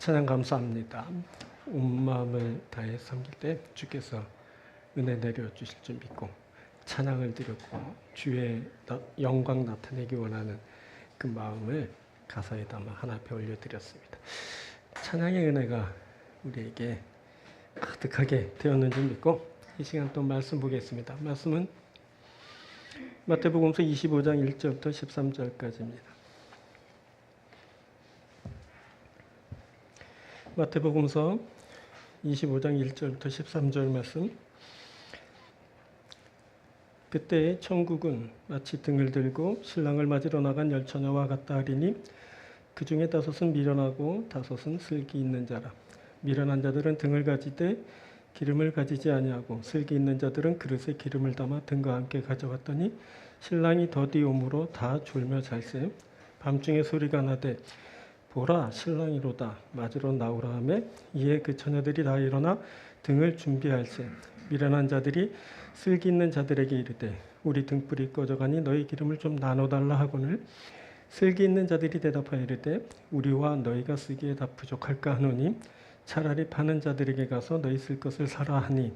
찬양 감사합니다. 온 마음을 다해 섬길 때 주께서 은혜 내려주실 줄 믿고 찬양을 드렸고 주의 영광 나타내기 원하는 그 마음을 가사에 담아 하나 앞에 올려드렸습니다. 찬양의 은혜가 우리에게 가득하게 되었는 줄 믿고 이 시간 또 말씀 보겠습니다. 말씀은 마태복음서 25장 1절부터 13절까지입니다. 마태복음서 25장 1절부터 13절 말씀. 그때 천국은 마치 등을 들고 신랑을 맞으러 나간 열 처녀와 같다 하리니 그 중에 다섯은 미련하고 다섯은 슬기 있는 자라. 미련한 자들은 등을 가지되 기름을 가지지 아니하고 슬기 있는 자들은 그릇에 기름을 담아 등과 함께 가져갔더니 신랑이 더디 오므로 다 졸며 잘세. 밤중에 소리가 나되 보라 신랑이로다 맞으러 나오라 하매 이에 그 처녀들이 다 일어나 등을 준비할세. 미련한 자들이 슬기 있는 자들에게 이르되 우리 등불이 꺼져가니 너희 기름을 좀 나눠달라 하거늘 슬기 있는 자들이 대답하여 이르되 우리와 너희가 쓰기에 다 부족할까 하노니 차라리 파는 자들에게 가서 너희 쓸 것을 사라 하니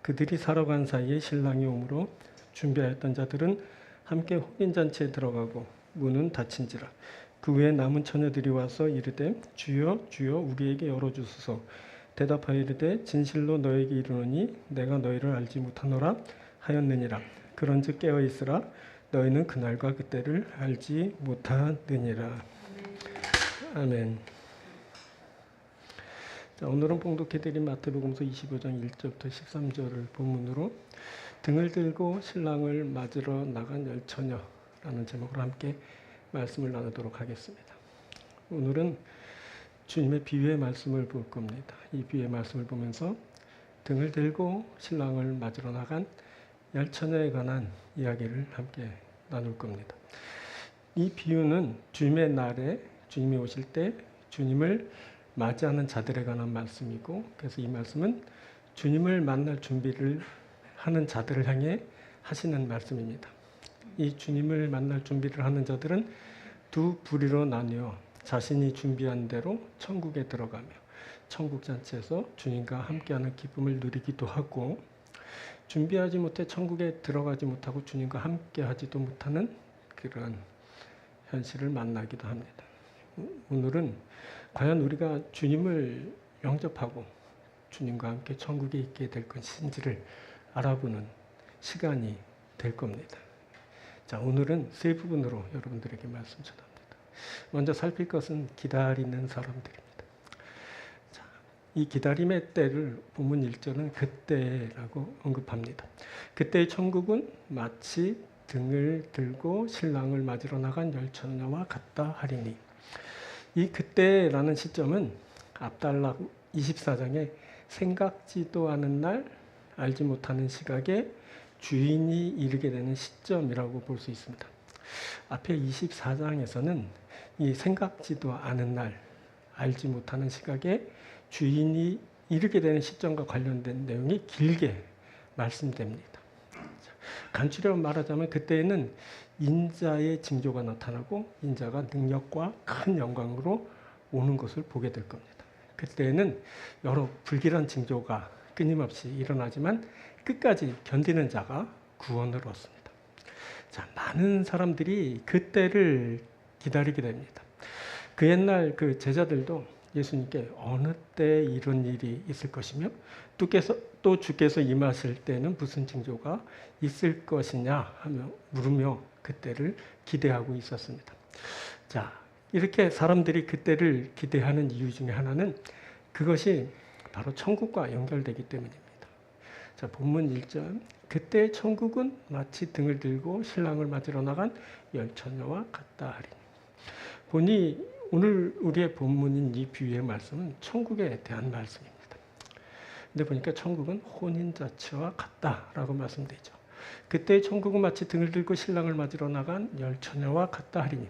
그들이 사러 간 사이에 신랑이 오므로 준비하였던 자들은 함께 혼인잔치에 들어가고 문은 닫힌지라. 그 후에 남은 처녀들이 와서 이르되 주여 주여 우리에게 열어주소서. 대답하여 이르되 진실로 너에게 이르노니 내가 너희를 알지 못하노라 하였느니라. 그런즉 깨어 있으라 너희는 그날과 그때를 알지 못하느니라. 아멘. 자, 오늘은 봉독해드린 마태복음서 25장 1절부터 13절을 본문으로 등을 들고 신랑을 맞으러 나간 열 처녀라는 제목으로 함께 말씀을 나누도록 하겠습니다. 오늘은 주님의 비유의 말씀을 볼 겁니다. 이 비유의 말씀을 보면서 등을 들고 신랑을 맞으러 나간 열 처녀에 관한 이야기를 함께 나눌 겁니다. 이 비유는 주님의 날에 주님이 오실 때 주님을 맞이하는 자들에 관한 말씀이고, 그래서 이 말씀은 주님을 만날 준비를 하는 자들을 향해 하시는 말씀입니다. 이 주님을 만날 준비를 하는 자들은 두 부류로 나뉘어 자신이 준비한 대로 천국에 들어가며 천국 잔치에서 주님과 함께하는 기쁨을 누리기도 하고, 준비하지 못해 천국에 들어가지 못하고 주님과 함께하지도 못하는 그런 현실을 만나기도 합니다. 오늘은 과연 우리가 주님을 영접하고 주님과 함께 천국에 있게 될 것인지를 알아보는 시간이 될 겁니다. 자, 오늘은 세 부분으로 여러분들에게 말씀 전합니다. 먼저 살필 것은 기다리는 사람들입니다. 자, 이 기다림의 때를 본문 1절은 그때라고 언급합니다. 그때의 천국은 마치 등을 들고 신랑을 맞으러 나간 열 처녀와 같다 하리니, 이 그때라는 시점은 압달락 24장에 생각지도 않은 날 알지 못하는 시각에 주인이 이르게 되는 시점이라고 볼 수 있습니다. 앞에 24장에서는 이 생각지도 않은 날 알지 못하는 시각에 주인이 이르게 되는 시점과 관련된 내용이 길게 말씀됩니다. 간추려 말하자면 그때에는 인자의 징조가 나타나고 인자가 능력과 큰 영광으로 오는 것을 보게 될 겁니다. 그때에는 여러 불길한 징조가 끊임없이 일어나지만 끝까지 견디는 자가 구원을 얻습니다. 자, 많은 사람들이 그때를 기다리게 됩니다. 그 옛날 그 제자들도 예수님께 어느 때 이런 일이 있을 것이며 또 주께서 임하실 때는 무슨 징조가 있을 것이냐 하며 물으며 그때를 기대하고 있었습니다. 자, 이렇게 사람들이 그때를 기대하는 이유 중에 하나는 그것이 바로 천국과 연결되기 때문입니다. 자, 본문 1절. 그때 천국은 마치 등을 들고 신랑을 맞으러 나간 열 처녀와 같다 하리니. 보니 오늘 우리의 본문인 이 비유의 말씀은 천국에 대한 말씀입니다. 근데 보니까 천국은 혼인잔치와 같다라고 말씀되죠. 그때 천국은 마치 등을 들고 신랑을 맞으러 나간 열 처녀와 같다 하리니.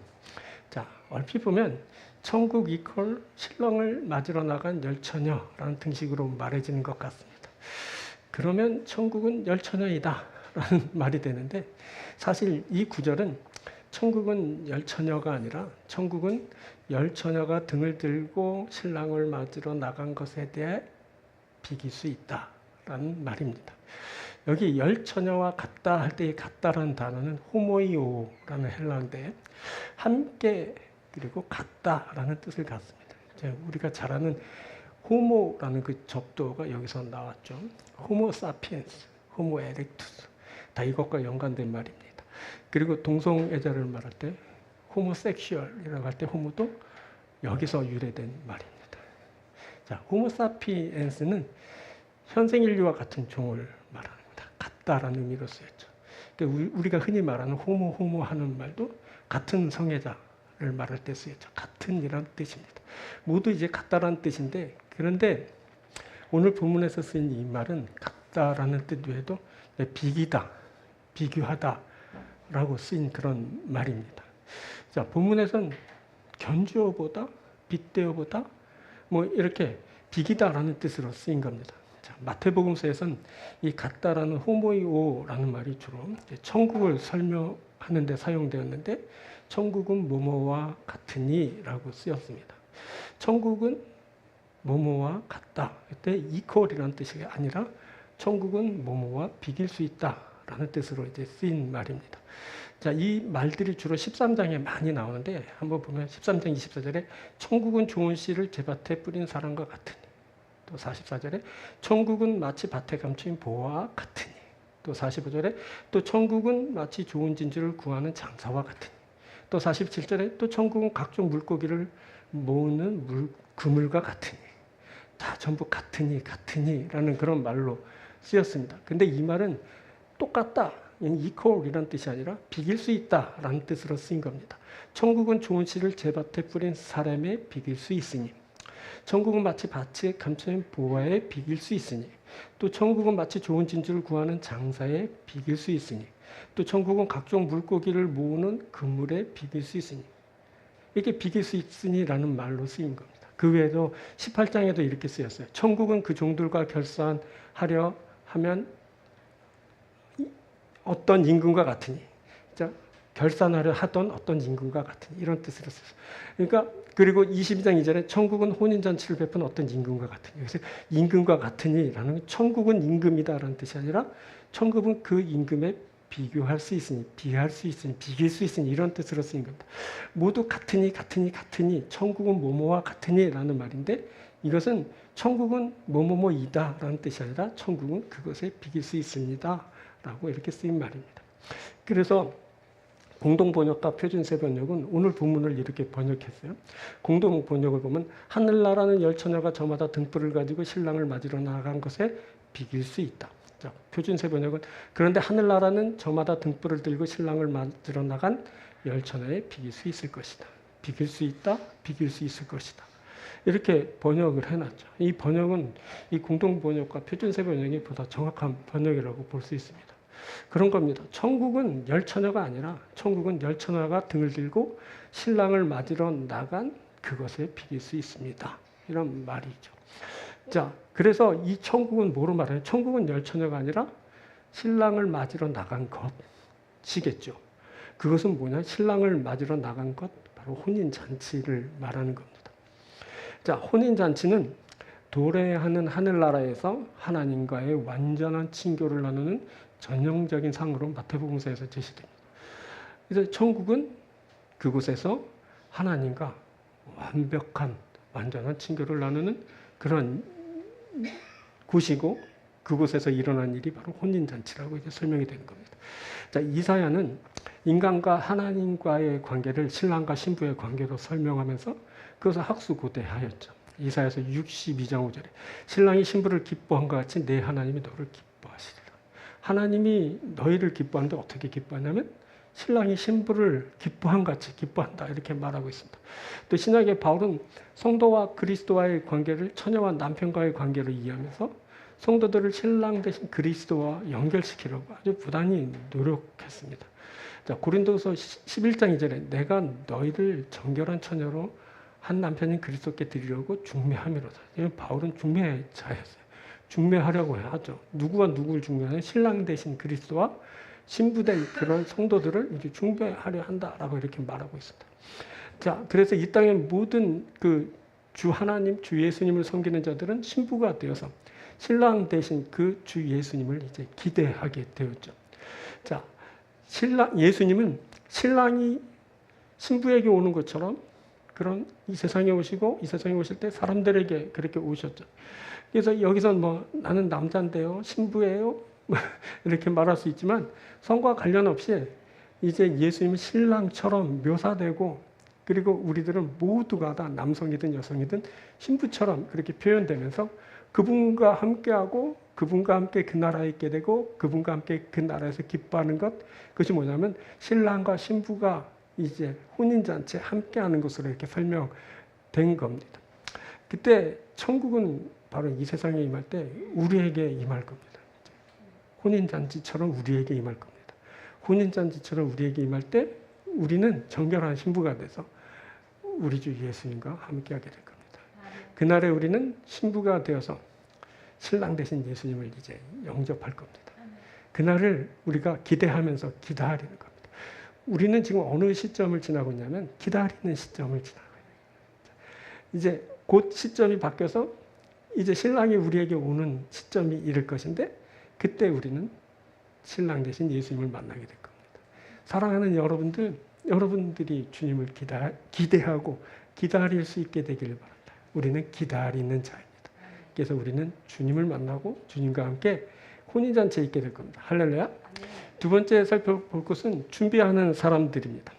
자, 얼핏 보면 천국 이퀄 신랑을 맞으러 나간 열 처녀라는 등식으로 말해지는 것 같습니다. 그러면 천국은 열 처녀이다 라는 말이 되는데, 사실 이 구절은 천국은 열 처녀가 아니라 천국은 열 처녀가 등을 들고 신랑을 맞으러 나간 것에 대해 비길 수 있다라는 말입니다. 여기 열 처녀와 같다 할 때 같다라는 단어는 호모이오라는 헬라어인데 함께 그리고 같다라는 뜻을 갖습니다. 우리가 잘 아는 호모라는 그 접두어가 여기서 나왔죠. 호모 사피엔스, 호모 에렉투스 다 이것과 연관된 말입니다. 그리고 동성애자를 말할 때 호모섹슈얼이라고 할 때 호모도 여기서 유래된 말입니다. 자, 호모 사피엔스는 현생 인류와 같은 종을 말합니다. 같다라는 의미로 쓰였죠. 우리가 흔히 말하는 호모 하는 말도 같은 성애자를 말할 때 쓰였죠. 같은이라는 뜻입니다. 모두 이제 같다라는 뜻인데, 그런데 오늘 본문에서 쓰인 이 말은 같다라는 뜻 외에도 비기다, 비교하다라고 쓰인 그런 말입니다. 자, 본문에서는 견주어보다, 빗대어보다 뭐 이렇게 비기다라는 뜻으로 쓰인 겁니다. 자, 마태복음서에서는 이 같다라는 호모이오라는 말이 주로 천국을 설명하는 데 사용되었는데 천국은 뭐뭐와 같으니라고 쓰였습니다. 천국은 뭐뭐와 같다. 그때 이퀄이라는 뜻이 아니라 천국은 뭐뭐와 비길 수 있다라는 뜻으로 이제 쓰인 말입니다. 자, 이 말들이 주로 13장에 많이 나오는데 한번 보면 13장 24절에 천국은 좋은 씨를 제 밭에 뿌린 사람과 같으니, 또 44절에 천국은 마치 밭에 감춘 보화와 같으니, 또 45절에 또 천국은 마치 좋은 진주를 구하는 장사와 같으니, 또 47절에 또 천국은 각종 물고기를 모으는 그물과 같으니, 다 전부 같으니라는 그런 말로 쓰였습니다. 근데 이 말은 똑같다, 이퀄이라는 뜻이 아니라 비길 수 있다라는 뜻으로 쓰인 겁니다. 천국은 좋은 씨를 제 밭에 뿌린 사람에 비길 수 있으니, 천국은 마치 밭에 감춰진 보화에 비길 수 있으니, 또 천국은 마치 좋은 진주를 구하는 장사에 비길 수 있으니, 또 천국은 각종 물고기를 모으는 그물에 비길 수 있으니, 이렇게 비길 수 있으니라는 말로 쓰인 겁니다. 그 외에도 18장에도 이렇게 쓰였어요. 천국은 그 종들과 결산하려 하면 어떤 임금과 같으니, 결산하려 하던 어떤 임금과 같으니, 이런 뜻으로 썼어요. 그러니까 그리고 22장 2절에 천국은 혼인잔치를 베푼 어떤 임금과 같으니, 그래서 임금과 같으니라는 천국은 임금이다라는 뜻이 아니라 천국은 그 임금에 비교할 수 있으니, 비할 수 있으니, 비길 수 있으니, 이런 뜻으로 쓰인 겁니다. 모두 같으니 천국은 뭐뭐와 같으니라는 말인데, 이것은 천국은 뭐뭐뭐이다라는 뜻이 아니라 천국은 그것에 비길 수 있습니다라고 이렇게 쓰인 말입니다. 그래서 공동번역과 표준세 번역은 오늘 본문을 이렇게 번역했어요. 공동번역을 보면 하늘나라는 열 처녀가 저마다 등불을 가지고 신랑을 맞으러 나간 것에 비길 수 있다. 자, 표준세 번역은 그런데 하늘나라는 저마다 등불을 들고 신랑을 맞으러 나간 열 처녀에 비길 수 있을 것이다. 비길 수 있다, 비길 수 있을 것이다. 이렇게 번역을 해놨죠. 이 번역은 이 공동번역과 표준세 번역이 보다 정확한 번역이라고 볼 수 있습니다. 그런 겁니다. 천국은 열 처녀가 아니라 천국은 열 처녀가 등을 들고 신랑을 맞으러 나간 그것에 비길 수 있습니다. 이런 말이죠. 자, 그래서 이 천국은 뭐로 말해요? 천국은 열 처녀가 아니라 신랑을 맞으러 나간 것이겠죠. 그것은 뭐냐? 신랑을 맞으러 나간 것, 바로 혼인잔치를 말하는 겁니다. 자, 혼인잔치는 도래하는 하늘나라에서 하나님과의 완전한 친교를 나누는 전형적인 상으로 마태복음서에서 제시됩니다. 그래서 천국은 그곳에서 하나님과 완벽한 완전한 친교를 나누는 그런 곳이고, 그곳에서 일어난 일이 바로 혼인잔치라고 이제 설명이 되는 겁니다. 자, 이사야는 인간과 하나님과의 관계를 신랑과 신부의 관계로 설명하면서 그것을 학수고대하였죠. 이사야서 62장 5절에 신랑이 신부를 기뻐한 것 같이 내 하나님이 너를 기뻐하시리라. 하나님이 너희를 기뻐하는데 어떻게 기뻐하냐면 신랑이 신부를 기뻐한 같이 기뻐한다, 이렇게 말하고 있습니다. 또 신약의 바울은 성도와 그리스도와의 관계를 처녀와 남편과의 관계로 이해하면서 성도들을 신랑 대신 그리스도와 연결시키려고 아주 부단히 노력했습니다. 자, 고린도서 11장 2절에 내가 너희를 정결한 처녀로 한 남편인 그리스도께 드리려고 중매함이로다. 바울은 중매자였어요. 중매하려고 하죠. 누구와 누구를 중매하냐? 신랑 대신 그리스도와 신부된 그런 성도들을 이제 중배하려 한다라고 이렇게 말하고 있습니다. 자, 그래서 이 땅의 모든 그 주 하나님, 주 예수님을 섬기는 자들은 신부가 되어서 신랑 대신 그 주 예수님을 이제 기대하게 되었죠. 자, 예수님은 신랑이 신부에게 오는 것처럼 그런 이 세상에 오시고 이 세상에 오실 때 사람들에게 그렇게 오셨죠. 그래서 여기서 뭐 나는 남자인데요, 신부예요, 이렇게 말할 수 있지만 성과 관련 없이 이제 예수님은 신랑처럼 묘사되고 그리고 우리들은 모두가 다 남성이든 여성이든 신부처럼 그렇게 표현되면서 그분과 함께하고 그분과 함께 그 나라에 있게 되고 그분과 함께 그 나라에서 기뻐하는 것, 그것이 뭐냐면 신랑과 신부가 이제 혼인잔치에 함께하는 것으로 이렇게 설명된 겁니다. 그때 천국은 바로 이 세상에 임할 때 우리에게 임할 겁니다. 혼인잔치처럼 우리에게 임할 겁니다. 혼인잔치처럼 우리에게 임할 때 우리는 정결한 신부가 돼서 우리 주 예수님과 함께하게 될 겁니다. 그날에 우리는 신부가 되어서 신랑 대신 예수님을 이제 영접할 겁니다. 그날을 우리가 기대하면서 기다리는 겁니다. 우리는 지금 어느 시점을 지나고 있냐면 기다리는 시점을 지나고 있습니다. 이제 곧 시점이 바뀌어서 이제 신랑이 우리에게 오는 시점이 이를 것인데 그때 우리는 신랑 대신 예수님을 만나게 될 겁니다. 사랑하는 여러분들이 주님을 기대하고 기다릴 수 있게 되기를 바랍니다. 우리는 기다리는 자입니다. 그래서 우리는 주님을 만나고 주님과 함께 혼인잔치에 있게 될 겁니다. 할렐루야. 두 번째 살펴볼 것은 준비하는 사람들입니다.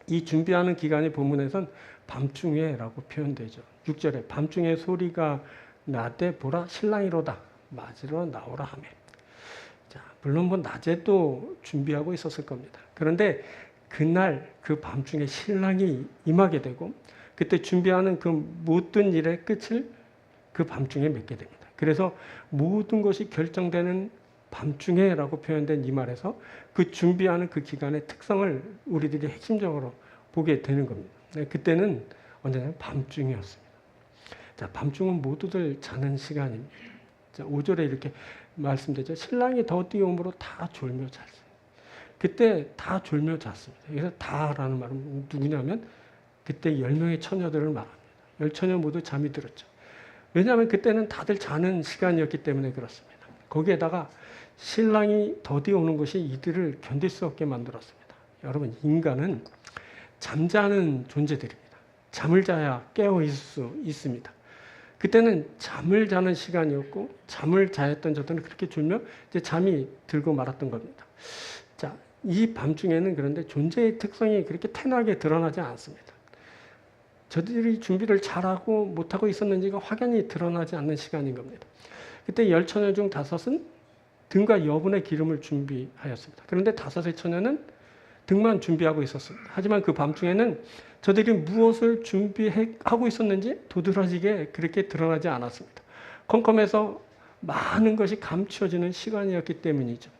이 준비하는 기간이 본문에선 밤중에라고 표현되죠. 6절에 밤중에 소리가 나되 보라 신랑이로다 맞으러 나오라 하매. 자, 물론 뭐 낮에도 준비하고 있었을 겁니다. 그런데 그날 그 밤중에 신랑이 임하게 되고 그때 준비하는 그 모든 일의 끝을 그 밤중에 맺게 됩니다. 그래서 모든 것이 결정되는 밤중에라고 표현된 이 말에서 그 준비하는 그 기간의 특성을 우리들이 핵심적으로 보게 되는 겁니다. 그때는 언제냐면 밤중이었습니다. 자, 밤중은 모두들 자는 시간입니다. 자, 5절에 이렇게 말씀되죠. 신랑이 더 뛰어옴으로 다 졸며 잤습니다. 그때 다 졸며 잤습니다. 그래서 다라는 말은 누구냐면 그때 10명의 처녀들을 말합니다. 10처녀 모두 잠이 들었죠. 왜냐하면 그때는 다들 자는 시간이었기 때문에 그렇습니다. 거기에다가 신랑이 더디 오는 것이 이들을 견딜 수 없게 만들었습니다. 여러분, 인간은 잠자는 존재들입니다. 잠을 자야 깨어 있을 수 있습니다. 그때는 잠을 자는 시간이었고 잠을 자였던 저들은 그렇게 졸며 이제 잠이 들고 말았던 겁니다. 자, 이 밤중에는 그런데 존재의 특성이 그렇게 태나게 드러나지 않습니다. 저들이 준비를 잘하고 못하고 있었는지가 확연히 드러나지 않는 시간인 겁니다. 그때 10처녀 중 5은 등과 여분의 기름을 준비하였습니다. 그런데 5의 처녀는 등만 준비하고 있었습니다. 하지만 그 밤중에는 저들이 무엇을 준비하고 있었는지 도드라지게 그렇게 드러나지 않았습니다. 컴컴해서 많은 것이 감추어지는 시간이었기 때문이죠.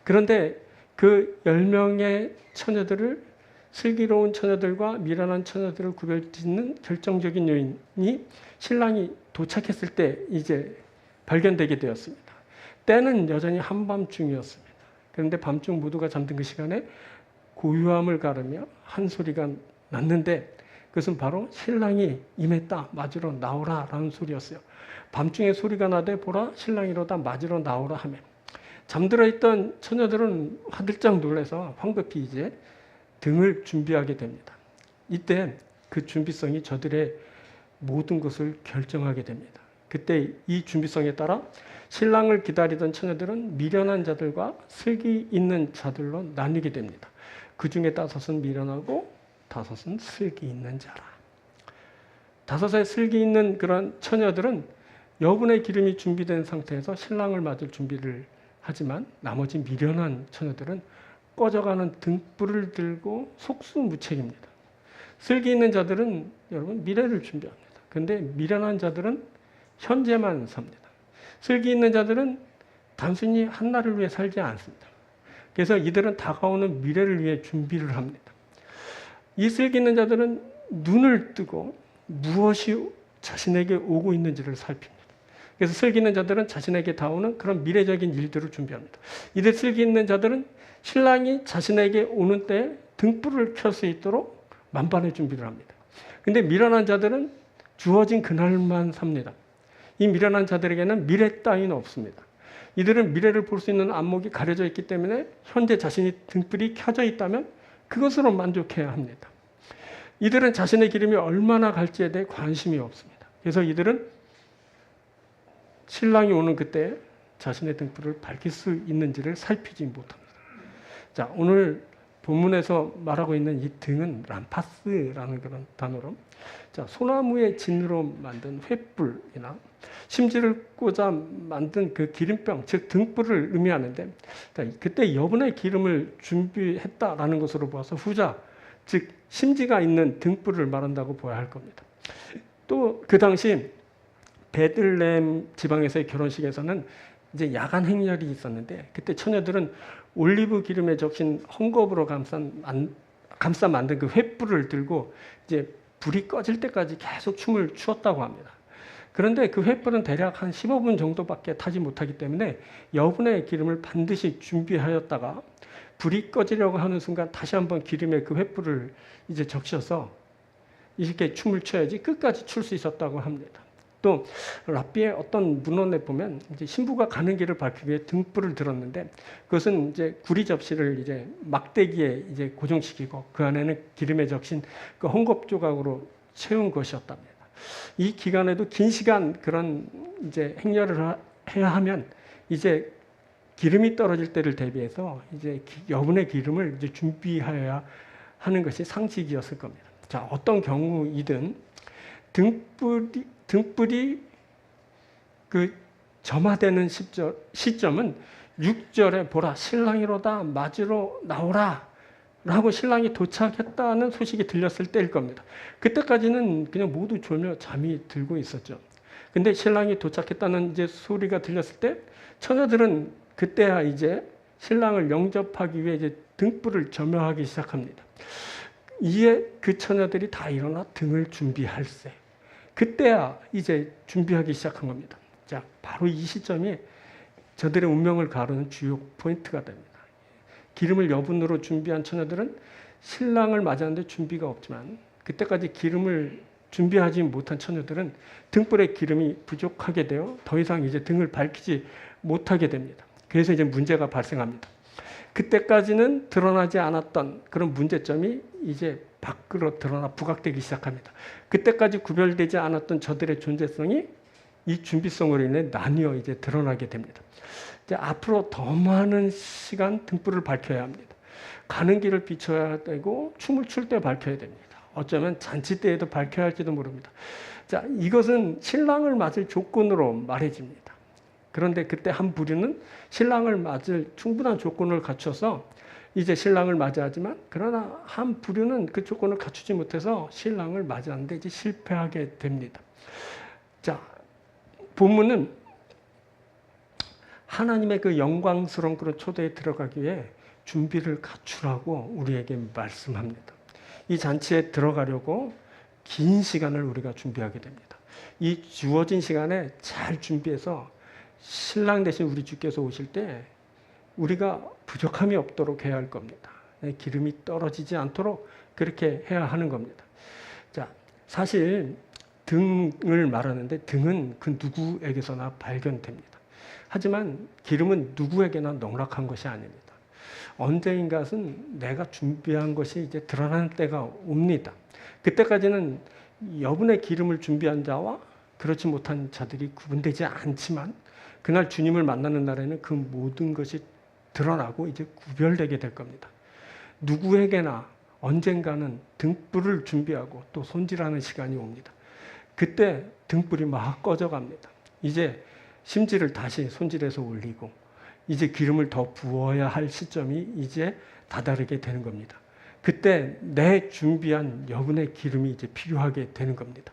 그런데 그 10명의 처녀들을 슬기로운 처녀들과 미련한 처녀들을 구별짓는 결정적인 요인이 신랑이 도착했을 때 이제 발견되게 되었습니다. 때는 여전히 한밤중이었습니다. 그런데 밤중 모두가 잠든 그 시간에 고요함을 가르며 한 소리가 났는데 그것은 바로 신랑이 임했다 맞으러 나오라 라는 소리였어요. 밤중에 소리가 나되 보라 신랑이로다 맞으러 나오라 하며 잠들어 있던 처녀들은 화들짝 놀라서 황급히 이제 등을 준비하게 됩니다. 이때 그 준비성이 저들의 모든 것을 결정하게 됩니다. 그때 이 준비성에 따라 신랑을 기다리던 처녀들은 미련한 자들과 슬기 있는 자들로 나뉘게 됩니다. 그 중에 5은 미련하고 5은 슬기 있는 자라. 5의 슬기 있는 그런 처녀들은 여분의 기름이 준비된 상태에서 신랑을 맞을 준비를 하지만 나머지 미련한 처녀들은 꺼져가는 등불을 들고 속수무책입니다. 슬기 있는 자들은 여러분 미래를 준비합니다. 그런데 미련한 자들은 현재만 삽니다. 슬기 있는 자들은 단순히 한날을 위해 살지 않습니다. 그래서 이들은 다가오는 미래를 위해 준비를 합니다. 이 슬기 있는 자들은 눈을 뜨고 무엇이 자신에게 오고 있는지를 살핍니다. 그래서 슬기 있는 자들은 자신에게 다오는 그런 미래적인 일들을 준비합니다. 이들 슬기 있는 자들은 신랑이 자신에게 오는 때에 등불을 켤 수 있도록 만반의 준비를 합니다. 근데 미련한 자들은 주어진 그날만 삽니다. 이 미련한 자들에게는 미래 따위는 없습니다. 이들은 미래를 볼 수 있는 안목이 가려져 있기 때문에 현재 자신이 등불이 켜져 있다면 그것으로 만족해야 합니다. 이들은 자신의 기름이 얼마나 갈지에 대해 관심이 없습니다. 그래서 이들은 신랑이 오는 그때 자신의 등불을 밝힐 수 있는지를 살피지 못합니다. 자, 오늘 본문에서 말하고 있는 이 등은 람파스라는 그런 단어로, 자, 소나무의 진으로 만든 횃불이나 심지를 꽂아 만든 그 기름병, 즉 등불을 의미하는데, 자, 그때 여분의 기름을 준비했다라는 것으로 보아서 후자, 즉 심지가 있는 등불을 말한다고 보아야 할 겁니다. 또 그 당시 베들레헴 지방에서의 결혼식에서는 이제 야간 행렬이 있었는데, 그때 처녀들은 올리브 기름에 적신 헝겊으로 감싸 만든 그 횃불을 들고 이제 불이 꺼질 때까지 계속 춤을 추었다고 합니다. 그런데 그 횃불은 대략 한 15분 정도밖에 타지 못하기 때문에 여분의 기름을 반드시 준비하였다가 불이 꺼지려고 하는 순간 다시 한번 기름에 그 횃불을 이제 적셔서 이렇게 춤을 춰야지 끝까지 출 수 있었다고 합니다. 또 랍비의 어떤 문헌에 보면 이제 신부가 가는 길을 밝히기 위해 등불을 들었는데, 그것은 이제 구리 접시를 이제 막대기에 이제 고정시키고 그 안에는 기름에 적신 그 헝겊 조각으로 채운 것이었답니다. 이 기간에도 긴 시간 그런 이제 행렬을 해야 하면 이제 기름이 떨어질 때를 대비해서 이제 여분의 기름을 이제 준비하여야 하는 것이 상식이었을 겁니다. 자, 어떤 경우이든 등불이 그 점화되는 시점은 6절에 보라 신랑이로다 맞으러 나오라 라고 신랑이 도착했다는 소식이 들렸을 때일 겁니다. 그때까지는 그냥 모두 졸며 잠이 들고 있었죠. 근데 신랑이 도착했다는 이제 소리가 들렸을 때 처녀들은 그때야 이제 신랑을 영접하기 위해 이제 등불을 점화하기 시작합니다. 이에 그 처녀들이 다 일어나 등을 준비할세. 그때야 이제 준비하기 시작한 겁니다. 자, 바로 이 시점이 저들의 운명을 가르는 주요 포인트가 됩니다. 기름을 여분으로 준비한 처녀들은 신랑을 맞이하는데 준비가 없지만, 그때까지 기름을 준비하지 못한 처녀들은 등불에 기름이 부족하게 되어 더 이상 이제 등을 밝히지 못하게 됩니다. 그래서 이제 문제가 발생합니다. 그때까지는 드러나지 않았던 그런 문제점이 이제 밖으로 드러나 부각되기 시작합니다. 그때까지 구별되지 않았던 저들의 존재성이 이 준비성으로 인해 나뉘어 이제 드러나게 됩니다. 이제 앞으로 더 많은 시간 등불을 밝혀야 합니다. 가는 길을 비춰야 되고 춤을 출 때 밝혀야 됩니다. 어쩌면 잔치 때에도 밝혀야 할지도 모릅니다. 자, 이것은 신랑을 맞을 조건으로 말해집니다. 그런데 그때 한 부류는 신랑을 맞을 충분한 조건을 갖춰서 이제 신랑을 맞이하지만, 그러나 한 부류는 그 조건을 갖추지 못해서 신랑을 맞이하는데 이제 실패하게 됩니다. 자, 본문은 하나님의 그 영광스러운 그런 초대에 들어가기 위해 준비를 갖추라고 우리에게 말씀합니다. 이 잔치에 들어가려고 긴 시간을 우리가 준비하게 됩니다. 이 주어진 시간에 잘 준비해서 신랑 대신 우리 주께서 오실 때 우리가 부족함이 없도록 해야 할 겁니다. 기름이 떨어지지 않도록 그렇게 해야 하는 겁니다. 자, 사실 등을 말하는데 등은 그 누구에게서나 발견됩니다. 하지만 기름은 누구에게나 농락한 것이 아닙니다. 언제인가는 내가 준비한 것이 이제 드러나는 때가 옵니다. 그때까지는 여분의 기름을 준비한 자와 그렇지 못한 자들이 구분되지 않지만, 그날 주님을 만나는 날에는 그 모든 것이 드러나고 이제 구별되게 될 겁니다. 누구에게나 언젠가는 등불을 준비하고 또 손질하는 시간이 옵니다. 그때 등불이 막 꺼져갑니다. 이제 심지를 다시 손질해서 올리고 이제 기름을 더 부어야 할 시점이 이제 다다르게 되는 겁니다. 그때 내 준비한 여분의 기름이 이제 필요하게 되는 겁니다.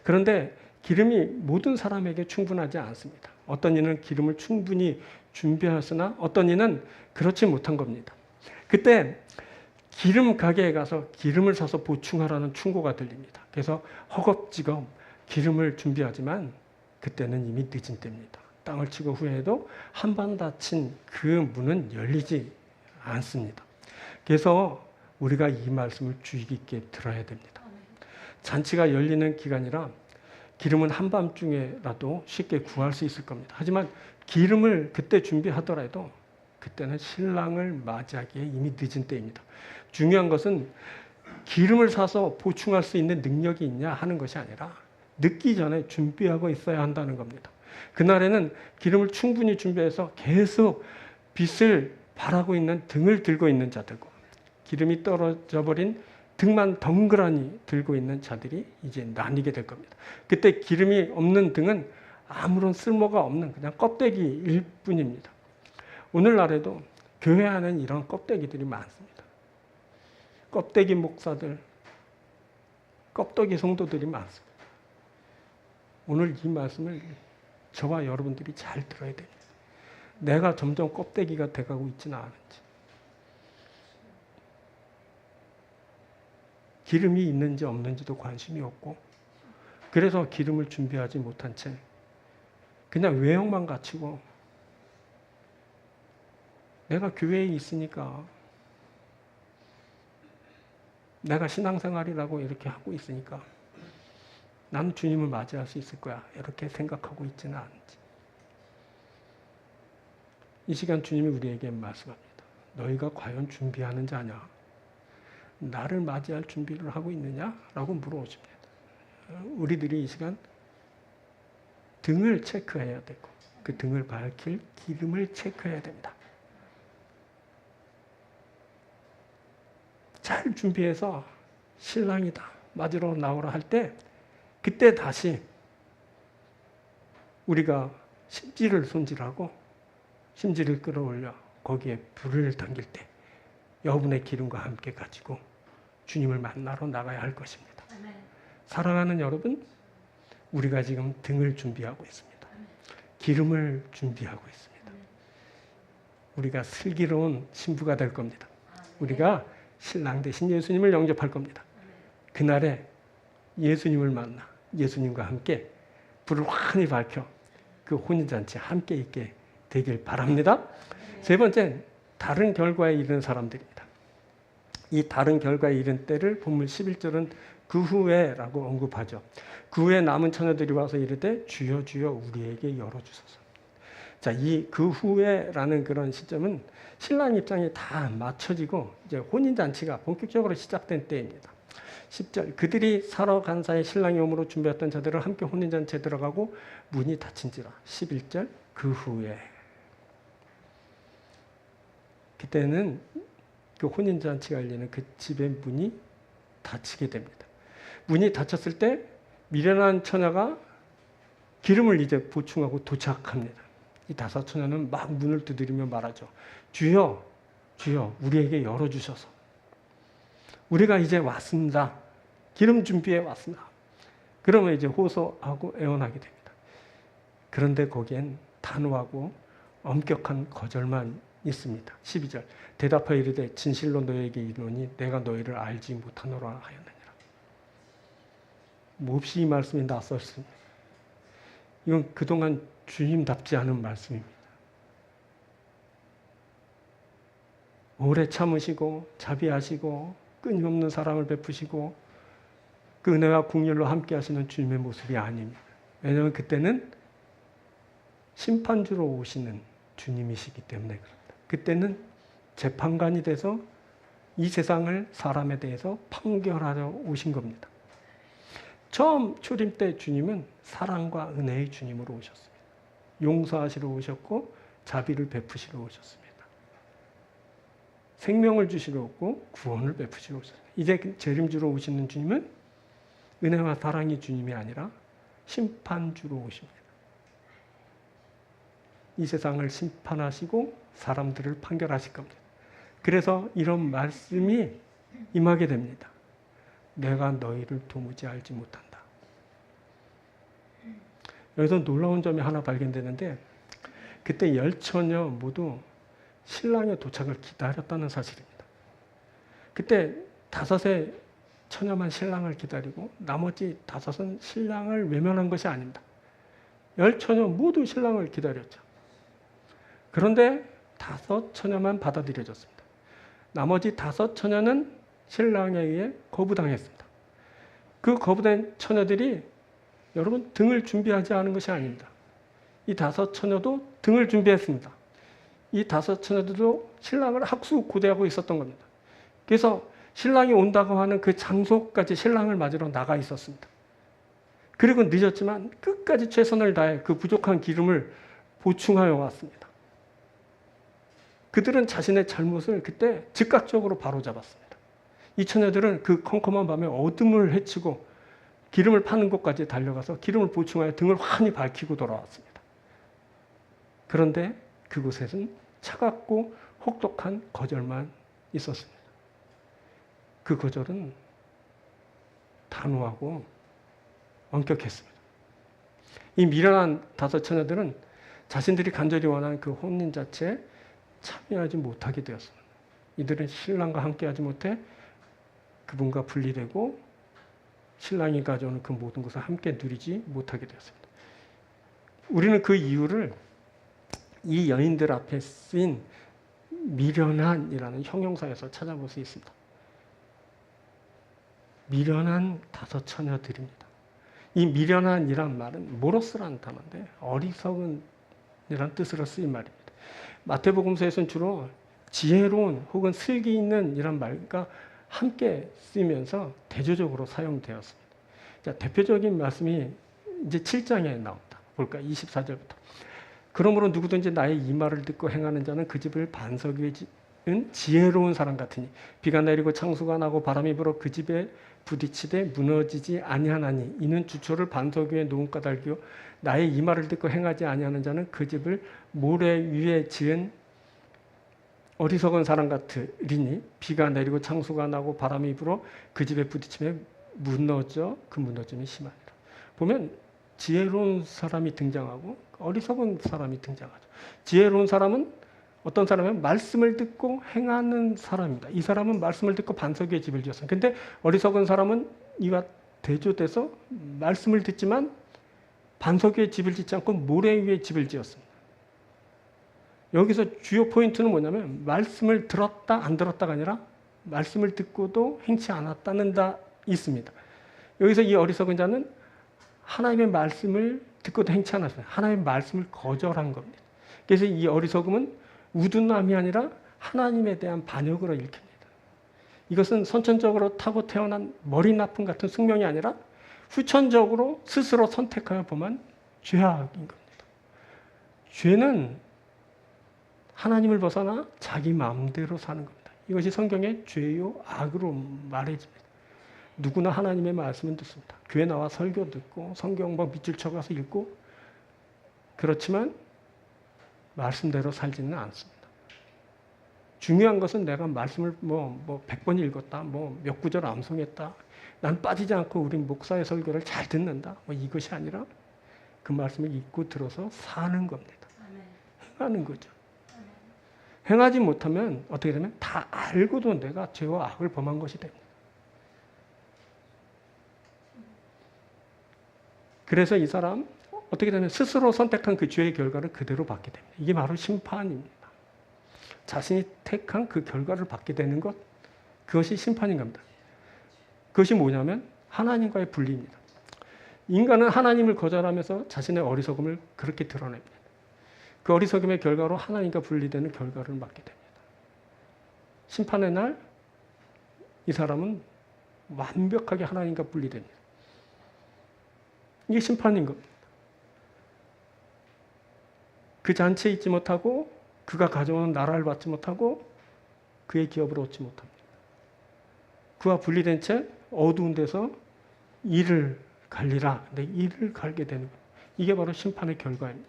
그런데 기름이 모든 사람에게 충분하지 않습니다. 어떤 이는 기름을 충분히 준비하였으나 어떤 이는 그렇지 못한 겁니다. 그때 기름 가게에 가서 기름을 사서 보충하라는 충고가 들립니다. 그래서 허겁지겁 기름을 준비하지만 그때는 이미 늦은 때입니다. 땅을 치고 후회해도 한 번 닫힌 그 문은 열리지 않습니다. 그래서 우리가 이 말씀을 주의 깊게 들어야 됩니다. 잔치가 열리는 기간이라 기름은 한밤중에라도 쉽게 구할 수 있을 겁니다. 하지만 기름을 그때 준비하더라도 그때는 신랑을 맞이하기에 이미 늦은 때입니다. 중요한 것은 기름을 사서 보충할 수 있는 능력이 있냐 하는 것이 아니라 늦기 전에 준비하고 있어야 한다는 겁니다. 그날에는 기름을 충분히 준비해서 계속 빛을 발하고 있는 등을 들고 있는 자들과 기름이 떨어져 버린 등만 덩그러니 들고 있는 자들이 이제 나뉘게 될 겁니다. 그때 기름이 없는 등은 아무런 쓸모가 없는 그냥 껍데기일 뿐입니다. 오늘날에도 교회 안에는 이런 껍데기들이 많습니다. 껍데기 목사들, 껍데기 성도들이 많습니다. 오늘 이 말씀을 저와 여러분들이 잘 들어야 됩니다. 내가 점점 껍데기가 돼가고 있지는 않은지, 기름이 있는지 없는지도 관심이 없고, 그래서 기름을 준비하지 못한 채 그냥 외형만 갖추고 내가 교회에 있으니까, 내가 신앙생활이라고 이렇게 하고 있으니까 나는 주님을 맞이할 수 있을 거야, 이렇게 생각하고 있지는 않은지. 이 시간 주님이 우리에게 말씀합니다. 너희가 과연 준비하는 자냐? 나를 맞이할 준비를 하고 있느냐라고 물어오십니다. 우리들이 이 시간 등을 체크해야 되고 그 등을 밝힐 기름을 체크해야 됩니다. 잘 준비해서 신랑이다 맞으러 나오라 할 때 그때 다시 우리가 심지를 손질하고 심지를 끌어올려 거기에 불을 당길 때 여분의 기름과 함께 가지고 주님을 만나러 나가야 할 것입니다. 사랑하는 여러분, 우리가 지금 등을 준비하고 있습니다. 기름을 준비하고 있습니다. 우리가 슬기로운 신부가 될 겁니다. 우리가 신랑 대신 예수님을 영접할 겁니다. 그날에 예수님을 만나 예수님과 함께 불을 환히 밝혀 그 혼인잔치에 함께 있게 되길 바랍니다. 세 번째는 다른 결과에 이르는 사람들입니다. 이 다른 결과에 이른 때를 본문 11절은 그 후에라고 언급하죠. 그 후에 남은 처녀들이 와서 이르되 주여 주여 우리에게 열어주소서. 자, 이 그 후에라는 그런 시점은 신랑 입장이 다 맞춰지고 이제 혼인잔치가 본격적으로 시작된 때입니다. 10절 그들이 사러 간 사이 신랑이 오므로 준비했던 자들은 함께 혼인잔치에 들어가고 문이 닫힌지라. 11절 그 후에 그때는 그 혼인잔치가 열리는 그 집의 문이 닫히게 됩니다. 문이 닫혔을 때 미련한 처녀가 기름을 이제 보충하고 도착합니다. 이 다섯 처녀는 막 문을 두드리며 말하죠. 주여, 주여, 우리에게 열어주셔서. 우리가 이제 왔습니다. 기름 준비해 왔습니다. 그러면 이제 호소하고 애원하게 됩니다. 그런데 거기엔 단호하고 엄격한 거절만 있습니다. 12절 대답하여 이르되 진실로 너에게 이르노니 내가 너희를 알지 못하노라 하였느니라. 몹시 이 말씀이 낯설습니다. 이건 그동안 주님답지 않은 말씀입니다. 오래 참으시고 자비하시고 끊임없는 사랑을 베푸시고 그 은혜와 긍휼로 함께 하시는 주님의 모습이 아닙니다. 왜냐하면 그때는 심판주로 오시는 주님이시기 때문에 그렇습니다. 그때는 재판관이 돼서 이 세상을 사람에 대해서 판결하러 오신 겁니다. 처음 초림 때 주님은 사랑과 은혜의 주님으로 오셨습니다. 용서하시러 오셨고 자비를 베푸시러 오셨습니다. 생명을 주시러 오고 구원을 베푸시러 오셨습니다. 이제 재림주로 오시는 주님은 은혜와 사랑의 주님이 아니라 심판주로 오십니다. 이 세상을 심판하시고 사람들을 판결하실 겁니다. 그래서 이런 말씀이 임하게 됩니다. 내가 너희를 도무지 알지 못한다. 여기서 놀라운 점이 하나 발견되는데 그때 10처녀 모두 신랑의 도착을 기다렸다는 사실입니다. 그때 5의 처녀만 신랑을 기다리고 나머지 5은 신랑을 외면한 것이 아닙니다. 10처녀 모두 신랑을 기다렸죠. 그런데 5처녀만 받아들여졌습니다. 나머지 5처녀는 신랑에 의해 거부당했습니다. 그 거부된 처녀들이 여러분 등을 준비하지 않은 것이 아닙니다. 이 5처녀도 등을 준비했습니다. 이 5처녀들도 신랑을 학수고대하고 있었던 겁니다. 그래서 신랑이 온다고 하는 그 장소까지 신랑을 맞으러 나가 있었습니다. 그리고 늦었지만 끝까지 최선을 다해 그 부족한 기름을 보충하여 왔습니다. 그들은 자신의 잘못을 그때 즉각적으로 바로잡았습니다. 이 처녀들은 그 컴컴한 밤에 어둠을 헤치고 기름을 파는 곳까지 달려가서 기름을 보충하여 등을 환히 밝히고 돌아왔습니다. 그런데 그곳에는 차갑고 혹독한 거절만 있었습니다. 그 거절은 단호하고 엄격했습니다. 이 미련한 5처녀들은 자신들이 간절히 원하는 그 혼인 자체에 참여하지 못하게 되었습니다. 이들은 신랑과 함께하지 못해 그분과 분리되고 신랑이 가져오는 그 모든 것을 함께 누리지 못하게 되었습니다. 우리는 그 이유를 이 여인들 앞에 쓰인 미련한이라는 형용사에서 찾아볼 수 있습니다. 미련한 5처녀들입니다. 이 미련한이란 말은 모로스라는 단어인데 어리석은이라는 뜻으로 쓰인 말입니다. 마태복음서에서는 주로 지혜로운 혹은 슬기 있는 이란 말과 함께 쓰이면서 대조적으로 사용되었습니다. 자, 대표적인 말씀이 이제 7장에 나옵니다. 볼까? 24절부터. 그러므로 누구든지 나의 이 말을 듣고 행하는 자는 그 집을 반석 위에 지은 지혜로운 사람 같으니 비가 내리고 창수가 나고 바람이 불어 그 집에 부딪히되 무너지지 아니하나니 이는 주초를 반석 위에 놓은 까닭이요 나의 이 말을 듣고 행하지 아니하는 자는 그 집을 모래 위에 지은 어리석은 사람 같으리니 비가 내리고 창수가 나고 바람이 불어 그 집에 부딪히면 무너져 그 무너짐이 심하니라. 보면 지혜로운 사람이 등장하고 어리석은 사람이 등장하죠. 지혜로운 사람은 어떤 사람은 말씀을 듣고 행하는 사람입니다. 이 사람은 말씀을 듣고 반석 위에 집을 지었습니다. 근데 어리석은 사람은 이와 대조돼서 말씀을 듣지만 반석 위에 집을 짓지 않고 모래 위에 집을 지었습니다. 여기서 주요 포인트는 뭐냐면 말씀을 들었다 안 들었다가 아니라 말씀을 듣고도 행치 않았다는 다 있습니다. 여기서 이 어리석은 자는 하나님의 말씀을 듣고도 행치 않았습니다. 하나님의 말씀을 거절한 겁니다. 그래서 이 어리석음은 우둔함이 아니라 하나님에 대한 반역으로 읽힙니다. 이것은 선천적으로 타고 태어난 머리 나쁜 같은 숙명이 아니라 후천적으로 스스로 선택하여 범한 죄악인 겁니다. 죄는 하나님을 벗어나 자기 마음대로 사는 겁니다. 이것이 성경의 죄요 악으로 말해집니다. 누구나 하나님의 말씀은 듣습니다. 교회 나와 설교 듣고 성경 막 밑줄 쳐가서 읽고 그렇지만 말씀대로 살지는 않습니다. 중요한 것은 내가 말씀을 100번 읽었다, 몇 구절 암송했다, 난 빠지지 않고 우리 목사의 설교를 잘 듣는다, 이것이 아니라 그 말씀을 읽고 들어서 사는 겁니다. 행하는 거죠. 행하지 못하면 어떻게 되면 다 알고도 내가 죄와 악을 범한 것이 됩니다. 그래서 이 사람 어떻게 되면 스스로 선택한 그 죄의 결과를 그대로 받게 됩니다. 이게 바로 심판입니다. 자신이 택한 그 결과를 받게 되는 것, 그것이 심판인 겁니다. 그것이 뭐냐면 하나님과의 분리입니다. 인간은 하나님을 거절하면서 자신의 어리석음을 그렇게 드러냅니다. 그 어리석음의 결과로 하나님과 분리되는 결과를 맞게 됩니다. 심판의 날 이 사람은 완벽하게 하나님과 분리됩니다. 이게 심판인 겁니다. 그 잔치에 있지 못하고 그가 가져오는 나라를 받지 못하고 그의 기업을 얻지 못합니다. 그와 분리된 채 어두운 데서 이를 갈리라. 근데 이를 갈게 되는 거예요. 이게 바로 심판의 결과입니다.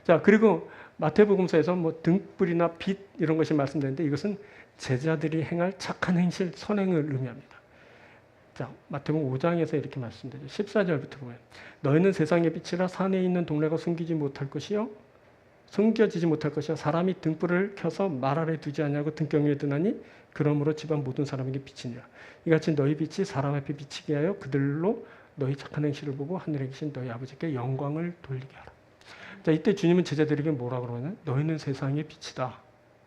자, 그리고 마태복음서에서 등불이나 빛 이런 것이 말씀되는데 이것은 제자들이 행할 착한 행실, 선행을 의미합니다. 자, 마태복음 5장에서 이렇게 말씀드리죠. 14절부터 보면 너희는 세상의 빛이라 산에 있는 동네가 숨기지 못할 것이요 숨겨지지 못할 것이요 사람이 등불을 켜서 말 아래 두지 않냐고 등경 위에 드나니 그러므로 집안 모든 사람에게 비치니라. 이같이 너희 빛이 사람 앞에 비치게 하여 그들로 너희 착한 행실을 보고 하늘에 계신 너희 아버지께 영광을 돌리게 하라. 자, 이때 주님은 제자들에게 뭐라고 그러냐면 너희는 세상의 빛이다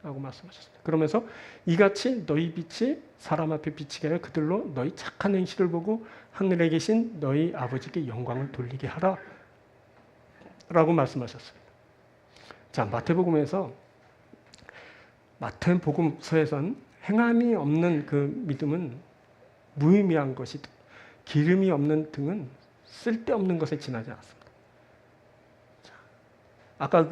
라고 말씀하셨습니다. 그러면서 이같이 너희 빛이 사람 앞에 비치게 하여 그들로 너희 착한 행실을 보고 하늘에 계신 너희 아버지께 영광을 돌리게 하라 라고 말씀하셨습니다. 자, 마태복음서에선 행함이 없는 그 믿음은 무의미한 것이, 기름이 없는 등은 쓸데없는 것에 지나지 않습니다. 자, 아까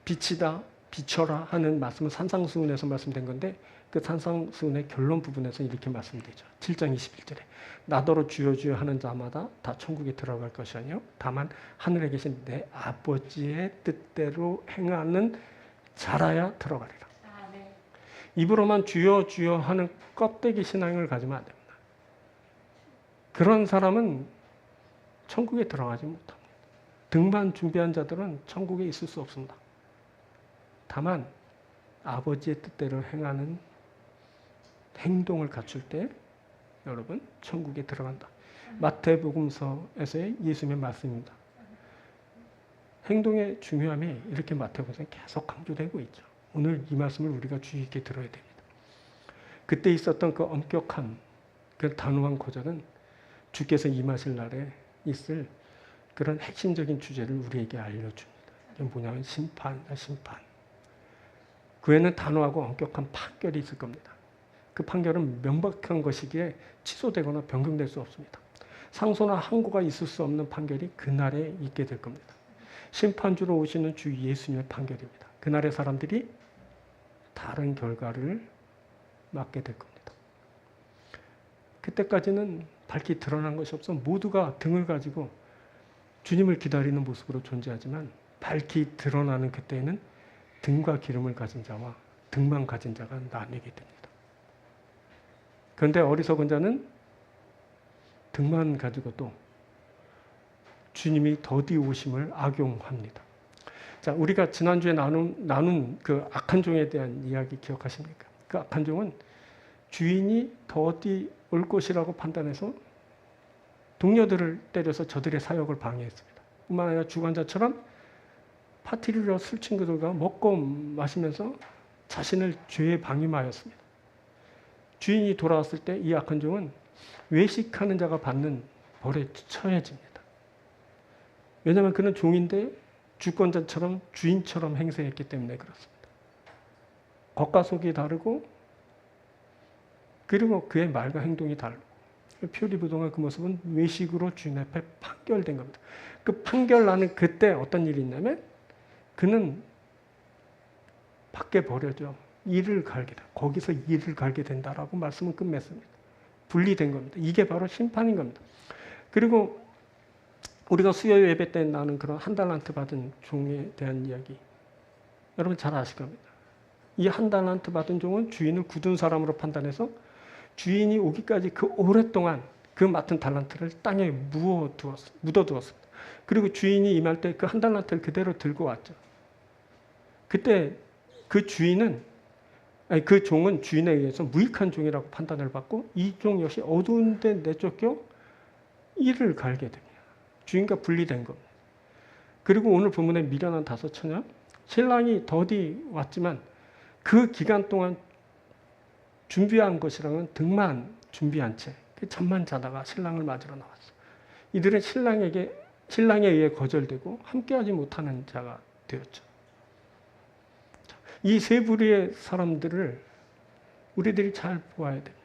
빛이다, 비춰라 하는 말씀은 산상수훈에서 말씀된 건데 그 산상수훈의 결론 부분에서 이렇게 말씀되죠. 7장 21절에 나더러 주여 주여 하는 자마다 다 천국에 들어갈 것이 아니요 다만 하늘에 계신 내 아버지의 뜻대로 행하는 자라야 들어가리라. 네. 입으로만 주여 주여 하는 껍데기 신앙을 가지면 안 됩니다. 그런 사람은 천국에 들어가지 못합니다. 등반 준비한 자들은 천국에 있을 수 없습니다. 다만 아버지의 뜻대로 행하는 행동을 갖출 때 여러분 천국에 들어간다. 마태복음서에서의 예수님의 말씀입니다. 행동의 중요함이 이렇게 마태복음서에 계속 강조되고 있죠. 오늘 이 말씀을 우리가 주의 깊게 들어야 됩니다. 그때 있었던 그 엄격한 그 단호한 고전은 주께서 임하실 날에 있을 그런 핵심적인 주제를 우리에게 알려줍니다. 이게 뭐냐면 심판이다, 심판. 그 외에는 단호하고 엄격한 판결이 있을 겁니다. 그 판결은 명백한 것이기에 취소되거나 변경될 수 없습니다. 상소나 항고가 있을 수 없는 판결이 그날에 있게 될 겁니다. 심판주로 오시는 주 예수님의 판결입니다. 그날의 사람들이 다른 결과를 맞게 될 겁니다. 그때까지는 밝히 드러난 것이 없어 모두가 등을 가지고 주님을 기다리는 모습으로 존재하지만 밝히 드러나는 그때에는 등과 기름을 가진 자와 등만 가진 자가 나뉘게 됩니다. 그런데 어리석은 자는 등만 가지고도 주님이 더디 오심을 악용합니다. 자, 우리가 지난주에 나눈 그 악한 종에 대한 이야기 기억하십니까? 그 악한 종은 주인이 더디 올 것이라고 판단해서 동료들을 때려서 저들의 사역을 방해했습니다. 뿐만 아니라 주관자처럼 파티를 술 친구들과 먹고 마시면서 자신을 죄에 방임하였습니다. 주인이 돌아왔을 때 이 악한 종은 외식하는 자가 받는 벌에 처해집니다. 왜냐하면 그는 종인데 주권자처럼 주인처럼 행세했기 때문에 그렇습니다. 겉과 속이 다르고 그리고 그의 말과 행동이 다르고 표리부동한 그 모습은 외식으로 주인 앞에 판결된 겁니다. 그 판결 나는 그때 어떤 일이 있냐면 그는 밖에 버려져 일을 갈게 돼. 거기서 일을 갈게 된다라고 말씀은 끝맺습니다. 분리된 겁니다. 이게 바로 심판인 겁니다. 그리고 우리가 수요 예배 때 나는 그런 한 달란트 받은 종에 대한 이야기 여러분 잘 아실 겁니다. 이 한 달란트 받은 종은 주인을 굳은 사람으로 판단해서 주인이 오기까지 그 오랫동안 그 맡은 달란트를 땅에 묻어두었습니다. 그리고 주인이 임할 때 그 한 달란트를 그대로 들고 왔죠. 그때 그 종은 주인에 의해서 무익한 종이라고 판단을 받고 이 종 역시 어두운 데 내쫓겨 일을 갈게 됩니다. 주인과 분리된 겁니다. 그리고 오늘 본문에 미련한 5처녀 신랑이 더디 왔지만 그 기간 동안 준비한 것이랑은 등만 준비한 채 잠만 자다가 신랑을 맞으러 나왔어. 이들은 신랑에 의해 거절되고 함께하지 못하는 자가 되었죠. 이 세 부류의 사람들을 우리들이 잘 보아야 됩니다.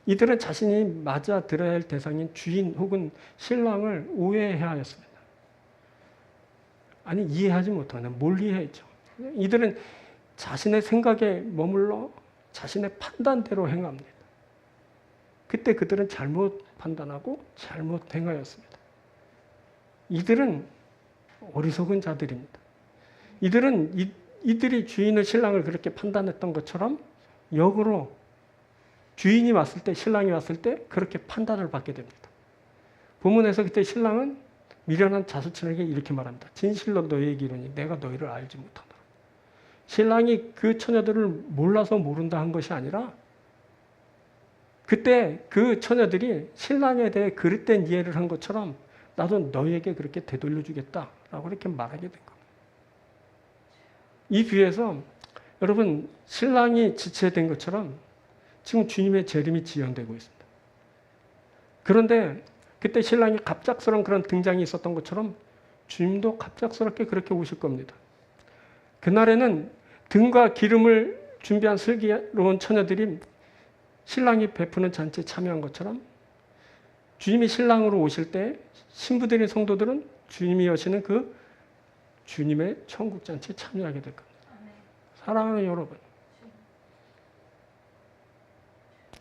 이들은 자신이 맞아 들어야 할 대상인 주인 혹은 신랑을 오해하였습니다. 아니 이해하지 못하는 몰리해했죠. 이들은 자신의 생각에 머물러 자신의 판단대로 행합니다. 그때 그들은 잘못 판단하고 잘못 행하였습니다. 이들은 어리석은 자들입니다. 이들이 주인의 신랑을 그렇게 판단했던 것처럼 역으로 주인이 왔을 때 신랑이 왔을 때 그렇게 판단을 받게 됩니다. 본문에서 그때 신랑은 미련한 자수처녀에게 이렇게 말합니다. 진실로 너희에게 이르니 내가 너희를 알지 못하노라. 신랑이 그 처녀들을 몰라서 모른다 한 것이 아니라 그때 그 처녀들이 신랑에 대해 그릇된 이해를 한 것처럼 나도 너희에게 그렇게 되돌려 주겠다라고 이렇게 말하게 된 겁니다. 이 비유에서 여러분 신랑이 지체된 것처럼 지금 주님의 재림이 지연되고 있습니다. 그런데 그때 신랑이 갑작스러운 그런 등장이 있었던 것처럼 주님도 갑작스럽게 그렇게 오실 겁니다. 그날에는 등과 기름을 준비한 슬기로운 처녀들이 신랑이 베푸는 잔치에 참여한 것처럼 주님이 신랑으로 오실 때 신부들인 성도들은 주님이 여시는 그 주님의 천국 잔치에 참여하게 될 겁니다. 사랑하는 여러분,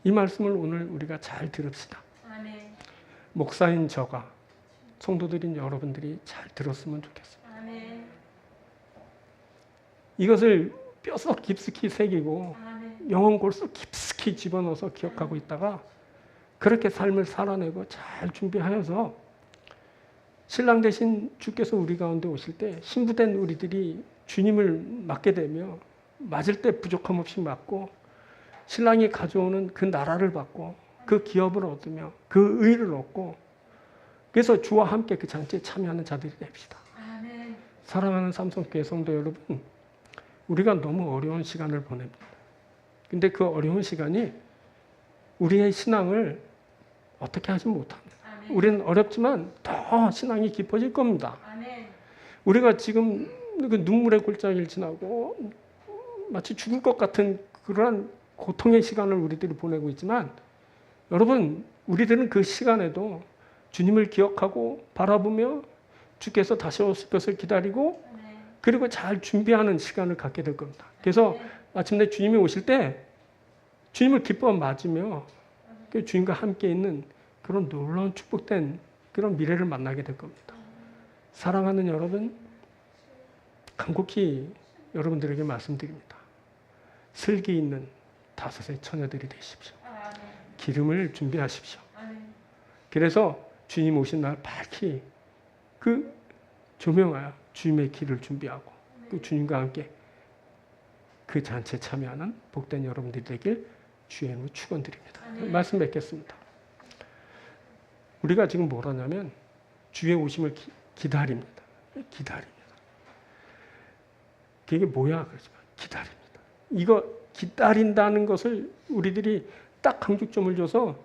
이 말씀을 오늘 우리가 잘 들읍시다. 목사인 저가, 성도들인 여러분들이 잘 들었으면 좋겠습니다. 이것을 뼛속 깊숙이 새기고 영혼 골수 깊숙이 집어넣어서 기억하고 있다가 그렇게 삶을 살아내고 잘 준비하여서 신랑 대신 주께서 우리 가운데 오실 때 신부된 우리들이 주님을 맞게 되며 맞을 때 부족함 없이 맞고 신랑이 가져오는 그 나라를 받고 그 기업을 얻으며 그 의를 얻고 그래서 주와 함께 그 잔치에 참여하는 자들이 됩시다. 사랑하는 삼성교회 성도 여러분, 우리가 너무 어려운 시간을 보냅니다. 근데 그 어려운 시간이 우리의 신앙을 어떻게 하지 못합니다. 우리는 어렵지만 더 신앙이 깊어질 겁니다. 우리가 지금 그 눈물의 골짜기를 지나고 마치 죽을 것 같은 그러한 고통의 시간을 우리들이 보내고 있지만 여러분, 우리들은 그 시간에도 주님을 기억하고 바라보며 주께서 다시 오실 것을 기다리고 그리고 잘 준비하는 시간을 갖게 될 겁니다. 그래서 마침내 주님이 오실 때 주님을 기뻐 맞으며 그 주님과 함께 있는 그런 놀라운 축복된 그런 미래를 만나게 될 겁니다. 사랑하는 여러분, 간곡히 여러분들에게 말씀드립니다. 슬기 있는 다섯의 처녀들이 되십시오. 기름을 준비하십시오. 그래서 주님 오신 날 밝히 그 조명하여 주님의 길을 준비하고 그 주님과 함께 그 잔치에 참여하는 복된 여러분들이 되길 주의 이름으로 축원드립니다. 말씀 맺겠습니다. 우리가 지금 뭘 하냐면 주의 오심을 기다립니다. 기다립니다. 그게 뭐야? 그러지만 기다립니다. 이거 기다린다는 것을 우리들이 딱 강조점을 줘서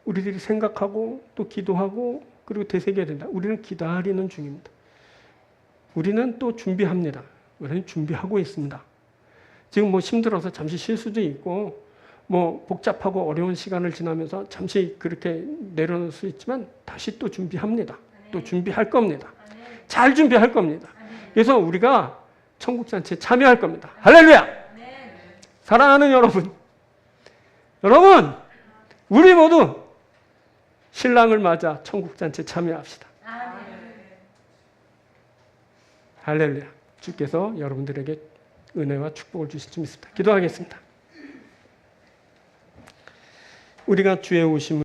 우리들이 생각하고 또 기도하고 그리고 되새겨야 된다. 우리는 기다리는 중입니다. 우리는 또 준비합니다. 우리는 준비하고 있습니다. 지금 뭐 힘들어서 잠시 쉴 수도 있고 뭐 복잡하고 어려운 시간을 지나면서 잠시 그렇게 내려놓을 수 있지만 다시 또 준비합니다. 또 준비할 겁니다. 잘 준비할 겁니다. 그래서 우리가 천국잔치에 참여할 겁니다. 할렐루야! 사랑하는 여러분, 우리 모두 신랑을 맞아 천국잔치에 참여합시다. 할렐루야! 주께서 여러분들에게 은혜와 축복을 주실 줄 믿습니다. 기도하겠습니다. 우리가 주의 오심을